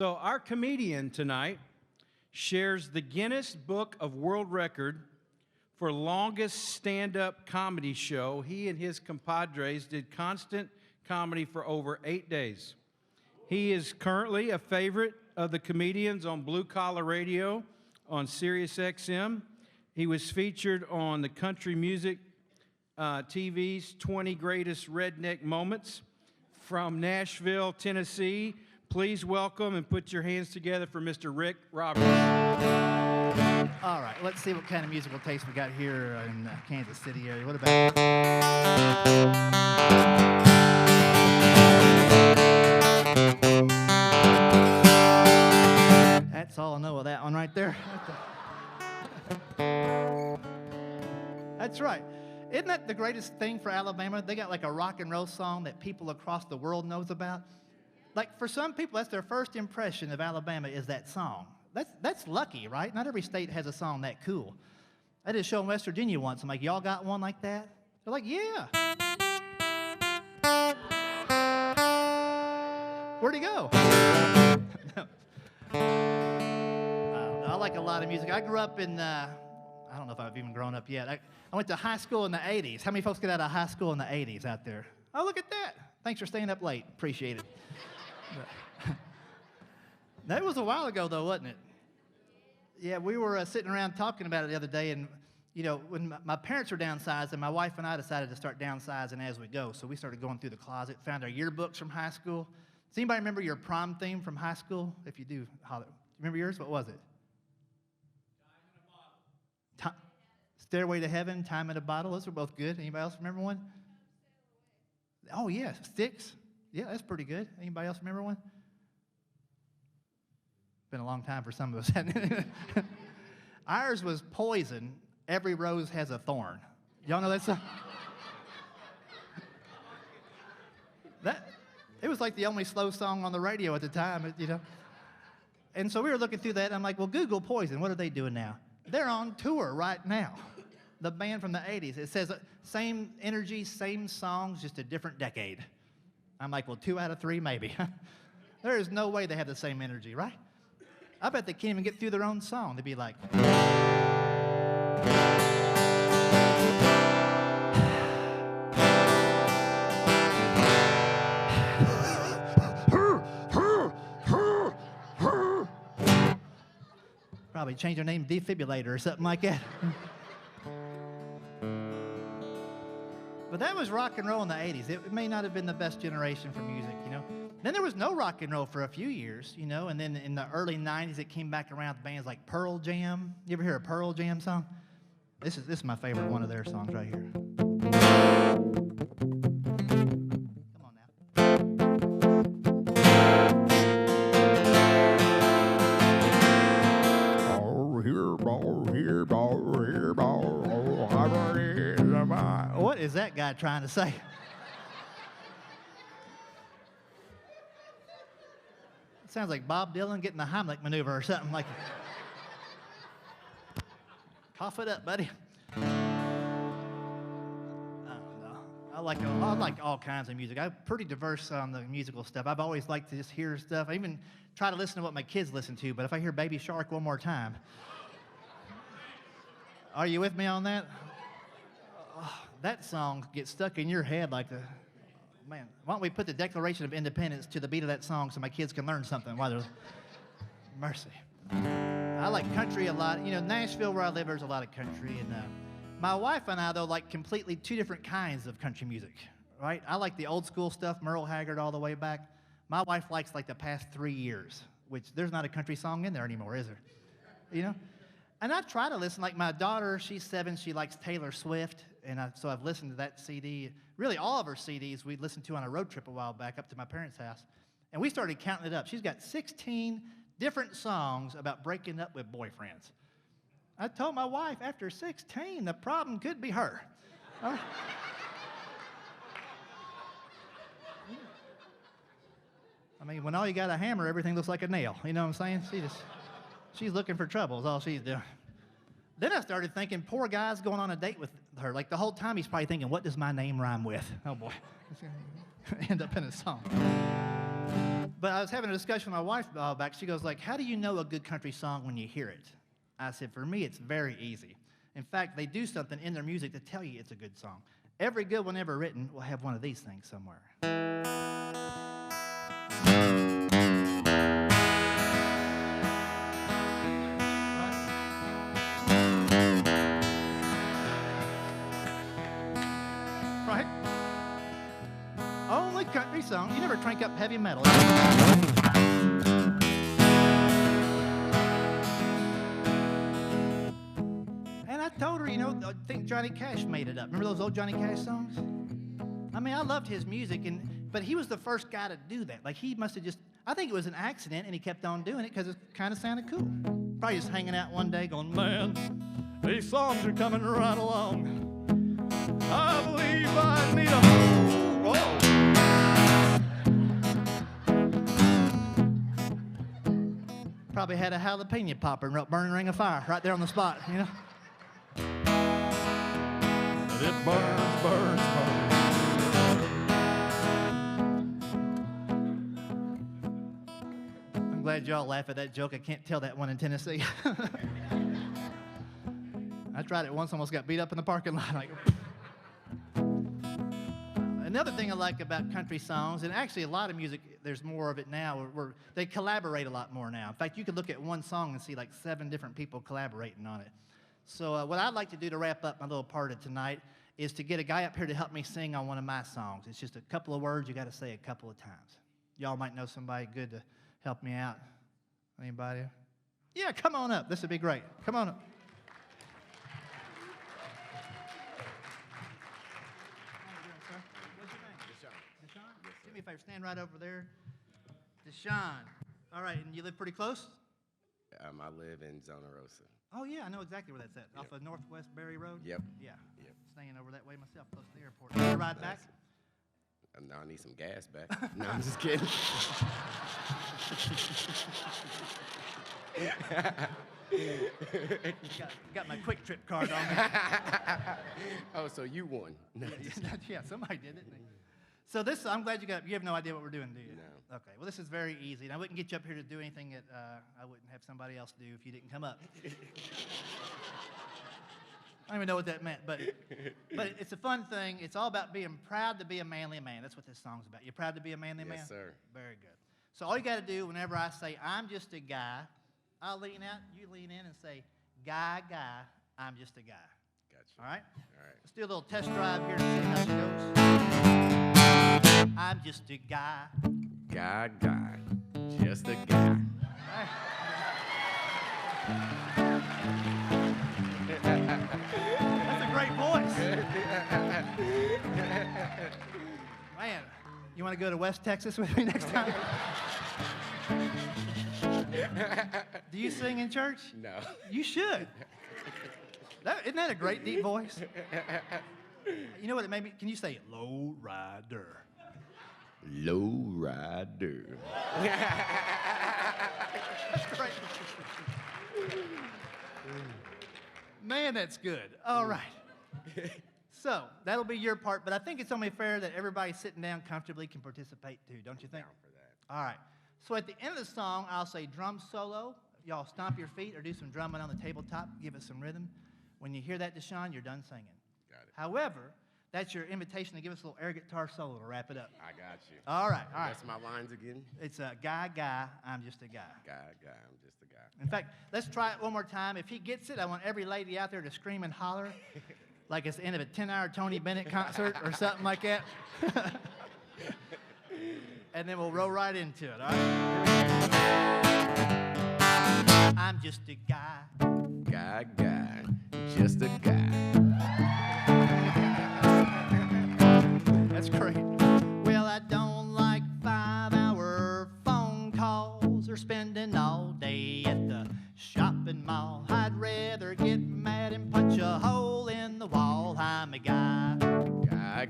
So our comedian tonight shares the Guinness Book of World Record for longest stand-up comedy show. He and his compadres did constant comedy for over 8 days. He is currently a favorite of the comedians on Blue Collar Radio on Sirius XM. He was featured on the Country Music TV's 20 Greatest Redneck Moments from Nashville, Tennessee. Please welcome and put your hands together for Mr. Rik Roberts. All right, let's see what kind of musical taste we got here in Kansas City area. What about... That's all I know of that one right there. That's right. Isn't that the greatest thing for Alabama? They got like a rock and roll song that people across the world knows about. Like for some people, that's their first impression of Alabama is that song. That's lucky, right? Not every state has a song that cool. I did a show in West Virginia once. I'm like, y'all got one like that? They're like, yeah. Where'd he go? I don't know. I like a lot of music. I grew up in, I don't know if I've even grown up yet. I went to high school in the 80s. How many folks get out of high school in the 80s out there? Oh, look at that. Thanks for staying up late. Appreciate it. That was a while ago, though, wasn't it? Yeah, we were sitting around talking about it the other day, and, you know, when my parents were downsizing, my wife and I decided to start downsizing as we go, so we started going through the closet, found our yearbooks from high school. Does anybody remember your prom theme from high school? If you do, holler. Remember yours? What was it? Time in a Bottle. Stairway to Heaven, Time in a Bottle. Those were both good. Anybody else remember one? Oh, yeah, Sticks. Yeah, that's pretty good. Anybody else remember one? Been a long time for some of us. Ours was Poison, Every Rose Has a Thorn. Y'all know that song? It was like the only slow song on the radio at the time, you know. And so we were looking through that, and I'm like, well, Google Poison. What are they doing now? They're on tour right now. The band from the 80s. It says same energy, same songs, just a different decade. I'm like, well, 2 out of 3, maybe. There is no way they have the same energy, right? I bet they can't even get through their own song. They'd be like... Probably change their name to Defibrillator or something like that. But that was rock and roll in the 80s. It may not have been the best generation for music, you know. Then there was no rock and roll for a few years, you know, and then in the early 90s it came back around with bands like Pearl Jam. You ever hear a Pearl Jam song? This is my favorite one of their songs right here. Come on now. What is that guy trying to say? It sounds like Bob Dylan getting the Heimlich maneuver or something like that. Cough it up, buddy. I don't know. I like all kinds of music. I'm pretty diverse on the musical stuff. I've always liked to just hear stuff. I even try to listen to what my kids listen to, but if I hear Baby Shark one more time. Are you with me on that? Oh, that song gets stuck in your head like the... Man, why don't we put the Declaration of Independence to the beat of that song so my kids can learn something while they're... Mercy. I like country a lot. You know, Nashville, where I live, there's a lot of country. And my wife and I, though, like completely 2 different kinds of country music, right? I like the old school stuff, Merle Haggard all the way back. My wife likes like the past 3 years, which there's not a country song in there anymore, is there? You know? And I try to listen, like my daughter, she's 7, she likes Taylor Swift, and so I've listened to that CD. Really, all of her CDs we listened to on a road trip a while back up to my parents' house. And we started counting it up. She's got 16 different songs about breaking up with boyfriends. I told my wife, after 16, the problem could be her. I mean, when all you got a hammer, everything looks like a nail. You know what I'm saying? She's looking for trouble is all she's doing. Then I started thinking, poor guy's going on a date with her. Like the whole time he's probably thinking, what does my name rhyme with? Oh boy, it's gonna end up in a song. But I was having a discussion with my wife back. She goes like, how do you know a good country song when you hear it? I said, for me, it's very easy. In fact, they do something in their music to tell you it's a good song. Every good one ever written will have one of these things somewhere. Right? Only country songs. You never crank up heavy metal. And I told her, you know, I think Johnny Cash made it up. Remember those old Johnny Cash songs? I mean, I loved his music, but he was the first guy to do that. Like, he must have just, I think it was an accident, and he kept on doing it because it kind of sounded cool. Probably just hanging out one day going, man, these songs are coming right along. I believe I need a whoa. Probably had a jalapeno popper and wrote Burning Ring of Fire right there on the spot, you know? And it burns, burns, burns. I'm glad y'all laugh at that joke. I can't tell that one in Tennessee. I tried it once, almost got beat up in the parking lot. Like, another thing I like about country songs, and actually a lot of music, there's more of it now, where they collaborate a lot more now. In fact, you could look at one song and see like 7 different people collaborating on it. So what I'd like to do to wrap up my little part of tonight is to get a guy up here to help me sing on one of my songs. It's just a couple of words you got to say a couple of times. Y'all might know somebody good to help me out. Anybody? Yeah, come on up. This would be great. Come on up. Do me a favor, stand right over there. Deshaun. All right, and you live pretty close? I live in Zona Rosa. Oh, yeah, I know exactly where that's at. Yep. Off of Northwest Berry Road? Yep. Yeah. Yep. Staying over that way myself, close to the airport. Can you ride back? Now I need some gas back. No, I'm just kidding. Got my quick trip card on me. Oh, so you won. No, Yeah, somebody did it. So this, I'm glad you have no idea what we're doing, do you? No. Okay, well, this is very easy. And I wouldn't get you up here to do anything that I wouldn't have somebody else do if you didn't come up. I don't even know what that meant, but it's a fun thing. It's all about being proud to be a manly man. That's what this song's about. You proud to be a manly man? Yes, sir. Very good. So all you got to do whenever I say, I'm just a guy, I'll lean out, you lean in and say, guy, I'm just a guy. Gotcha. All right? All right. Let's do a little test drive here and see how she goes. I'm just a guy. Guy, just a guy. That's a great voice. Man, you want to go to West Texas with me next time? Do you sing in church? No. You should. Isn't that a great deep voice? You know what it made me? Can you say it? Low rider. Low rider. That's great. Man, that's good. All right. So that'll be your part, but I think it's only fair that everybody sitting down comfortably can participate too, don't you think? Down for that. All right. So at the end of the song, I'll say drum solo. Y'all stomp your feet or do some drumming on the tabletop. Give it some rhythm. When you hear that, Deshaun, you're done singing. Got it. However, that's your invitation to give us a little air guitar solo to wrap it up. I got you. All right, all right. That's my lines again. It's a guy, I'm just a guy. Guy, I'm just a guy. In fact, let's try it one more time. If he gets it, I want every lady out there to scream and holler like it's the end of a 10-hour Tony Bennett concert or something like that. And then we'll roll right into it, all right? I'm just a guy. Guy, just a guy. That's great. Well, I don't like 5-hour phone calls or spending all day at the shopping mall. I'd rather get mad and punch a hole in the wall. I'm a guy.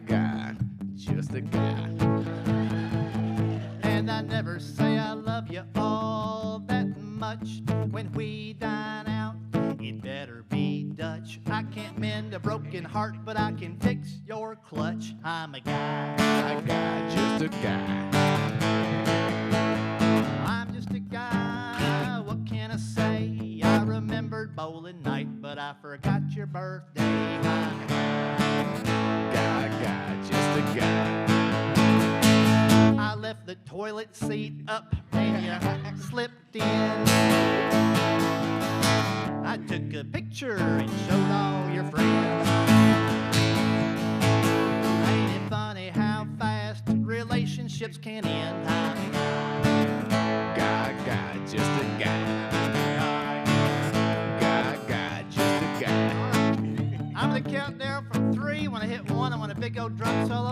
Guy, just a guy. And I never say I love you all that much. When we dine out, it better be Dutch. I can't mend a broken heart, but I can fix your clutch. I'm a guy. Just a guy. bowling night, but I forgot your birthday. Guy, just a guy. I left the toilet seat up and you slipped in. I took a picture and showed all your friends. Ain't it funny how fast relationships can end? Guy, just a guy. Guy, just a guy. I'm gonna count down from 3. When I hit 1, I want a big old drum solo.